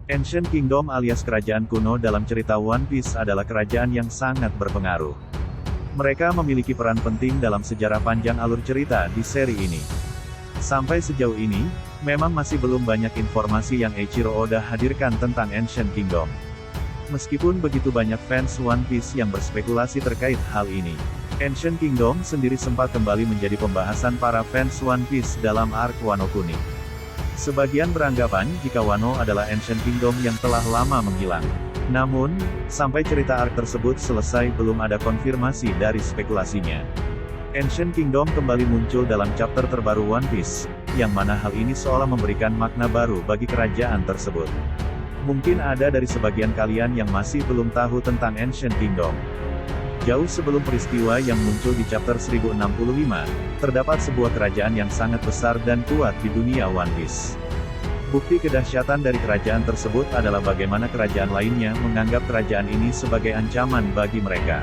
Ancient Kingdom alias kerajaan kuno dalam cerita One Piece adalah kerajaan yang sangat berpengaruh. Mereka memiliki peran penting dalam sejarah panjang alur cerita di seri ini. Sampai sejauh ini, memang masih belum banyak informasi yang Eiichiro Oda hadirkan tentang Ancient Kingdom. Meskipun begitu banyak fans One Piece yang berspekulasi terkait hal ini. Ancient Kingdom sendiri sempat kembali menjadi pembahasan para fans One Piece dalam arc Wano Kuni. Sebagian beranggapan jika Wano adalah Ancient Kingdom yang telah lama menghilang. Namun, sampai cerita arc tersebut selesai belum ada konfirmasi dari spekulasinya. Ancient Kingdom kembali muncul dalam chapter terbaru One Piece, yang mana hal ini seolah memberikan makna baru bagi kerajaan tersebut. Mungkin ada dari sebagian kalian yang masih belum tahu tentang Ancient Kingdom. Jauh sebelum peristiwa yang muncul di chapter 1065, terdapat sebuah kerajaan yang sangat besar dan kuat di dunia One Piece. Bukti kedahsyatan dari kerajaan tersebut adalah bagaimana kerajaan lainnya menganggap kerajaan ini sebagai ancaman bagi mereka.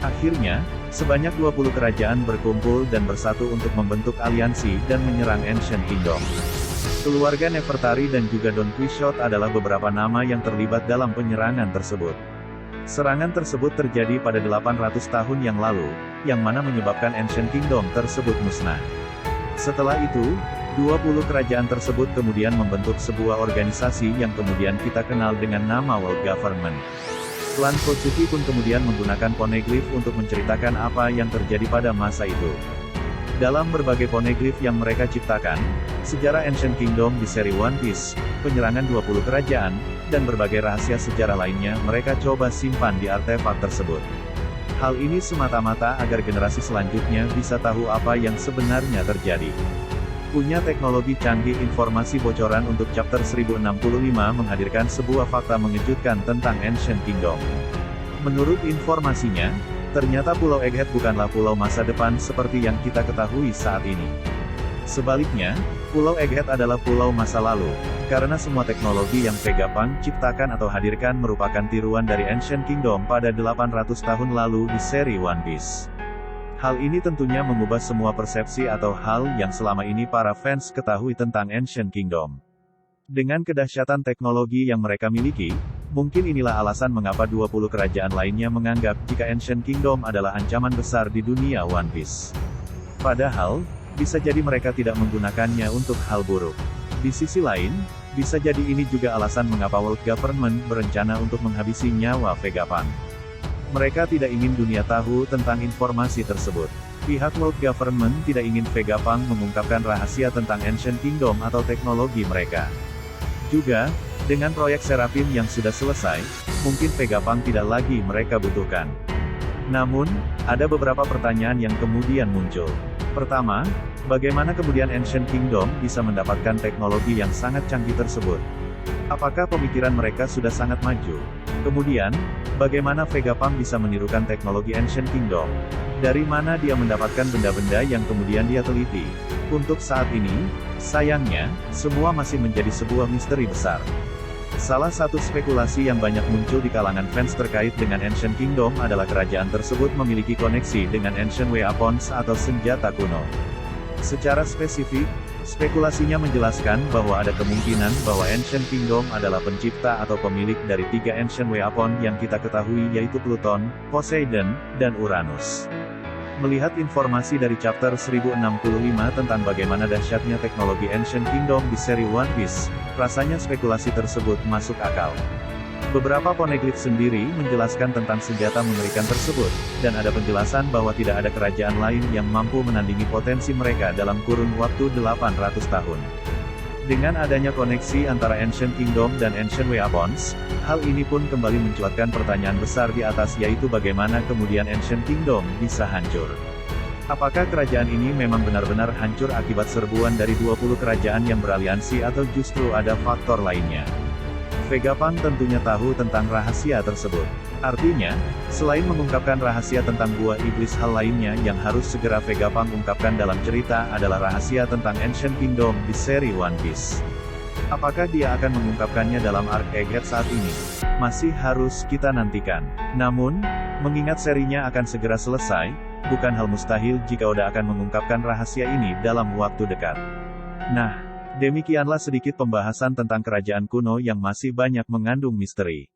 Akhirnya, sebanyak 20 kerajaan berkumpul dan bersatu untuk membentuk aliansi dan menyerang Ancient Kingdom. Keluarga Nefertari dan juga Don Quixote adalah beberapa nama yang terlibat dalam penyerangan tersebut. Serangan tersebut terjadi pada 800 tahun yang lalu, yang mana menyebabkan Ancient Kingdom tersebut musnah. Setelah itu, 20 kerajaan tersebut kemudian membentuk sebuah organisasi yang kemudian kita kenal dengan nama World Government. Klan Kozuki pun kemudian menggunakan poneglyph untuk menceritakan apa yang terjadi pada masa itu. Dalam berbagai poneglyph yang mereka ciptakan, sejarah Ancient Kingdom di seri One Piece, penyerangan 20 kerajaan, dan berbagai rahasia sejarah lainnya mereka coba simpan di artefak tersebut. Hal ini semata-mata agar generasi selanjutnya bisa tahu apa yang sebenarnya terjadi. Punya teknologi canggih informasi bocoran untuk chapter 1065 menghadirkan sebuah fakta mengejutkan tentang Ancient Kingdom. Menurut informasinya, ternyata Pulau Egghead bukanlah pulau masa depan seperti yang kita ketahui saat ini. Sebaliknya, Pulau Egghead adalah pulau masa lalu, karena semua teknologi yang Vegapunk ciptakan atau hadirkan merupakan tiruan dari Ancient Kingdom pada 800 tahun lalu di seri One Piece. Hal ini tentunya mengubah semua persepsi atau hal yang selama ini para fans ketahui tentang Ancient Kingdom. Dengan kedahsyatan teknologi yang mereka miliki, mungkin inilah alasan mengapa 20 kerajaan lainnya menganggap jika Ancient Kingdom adalah ancaman besar di dunia One Piece. Padahal, bisa jadi mereka tidak menggunakannya untuk hal buruk. Di sisi lain, bisa jadi ini juga alasan mengapa World Government berencana untuk menghabisi nyawa Vegapunk. Mereka tidak ingin dunia tahu tentang informasi tersebut. Pihak World Government tidak ingin Vegapunk mengungkapkan rahasia tentang Ancient Kingdom atau teknologi mereka. Juga, dengan proyek Seraphim yang sudah selesai, mungkin Vegapunk tidak lagi mereka butuhkan. Namun, ada beberapa pertanyaan yang kemudian muncul. Pertama, bagaimana kemudian Ancient Kingdom bisa mendapatkan teknologi yang sangat canggih tersebut? Apakah pemikiran mereka sudah sangat maju? Kemudian, bagaimana Vegapunk bisa menirukan teknologi Ancient Kingdom? Dari mana dia mendapatkan benda-benda yang kemudian dia teliti? Untuk saat ini, sayangnya, semua masih menjadi sebuah misteri besar. Salah satu spekulasi yang banyak muncul di kalangan fans terkait dengan Ancient Kingdom adalah kerajaan tersebut memiliki koneksi dengan Ancient Weapons atau senjata kuno. Secara spesifik, spekulasinya menjelaskan bahwa ada kemungkinan bahwa Ancient Kingdom adalah pencipta atau pemilik dari 3 Ancient Weapon yang kita ketahui yaitu Pluton, Poseidon, dan Uranus. Melihat informasi dari chapter 1065 tentang bagaimana dahsyatnya teknologi Ancient Kingdom di seri One Piece, rasanya spekulasi tersebut masuk akal. Beberapa poneglyph sendiri menjelaskan tentang senjata mengerikan tersebut, dan ada penjelasan bahwa tidak ada kerajaan lain yang mampu menandingi potensi mereka dalam kurun waktu 800 tahun. Dengan adanya koneksi antara Ancient Kingdom dan Ancient Weapons, hal ini pun kembali mencuatkan pertanyaan besar di atas yaitu bagaimana kemudian Ancient Kingdom bisa hancur. Apakah kerajaan ini memang benar-benar hancur akibat serbuan dari 20 kerajaan yang beraliansi atau justru ada faktor lainnya? Vegapunk tentunya tahu tentang rahasia tersebut. Artinya, selain mengungkapkan rahasia tentang buah iblis, hal lainnya yang harus segera Vegapunk ungkapkan dalam cerita adalah rahasia tentang Ancient Kingdom di seri One Piece. Apakah dia akan mengungkapkannya dalam arc Egghead saat ini? Masih harus kita nantikan. Namun, mengingat serinya akan segera selesai, bukan hal mustahil jika Oda akan mengungkapkan rahasia ini dalam waktu dekat. Nah, Demikianlah sedikit pembahasan tentang kerajaan kuno yang masih banyak mengandung misteri.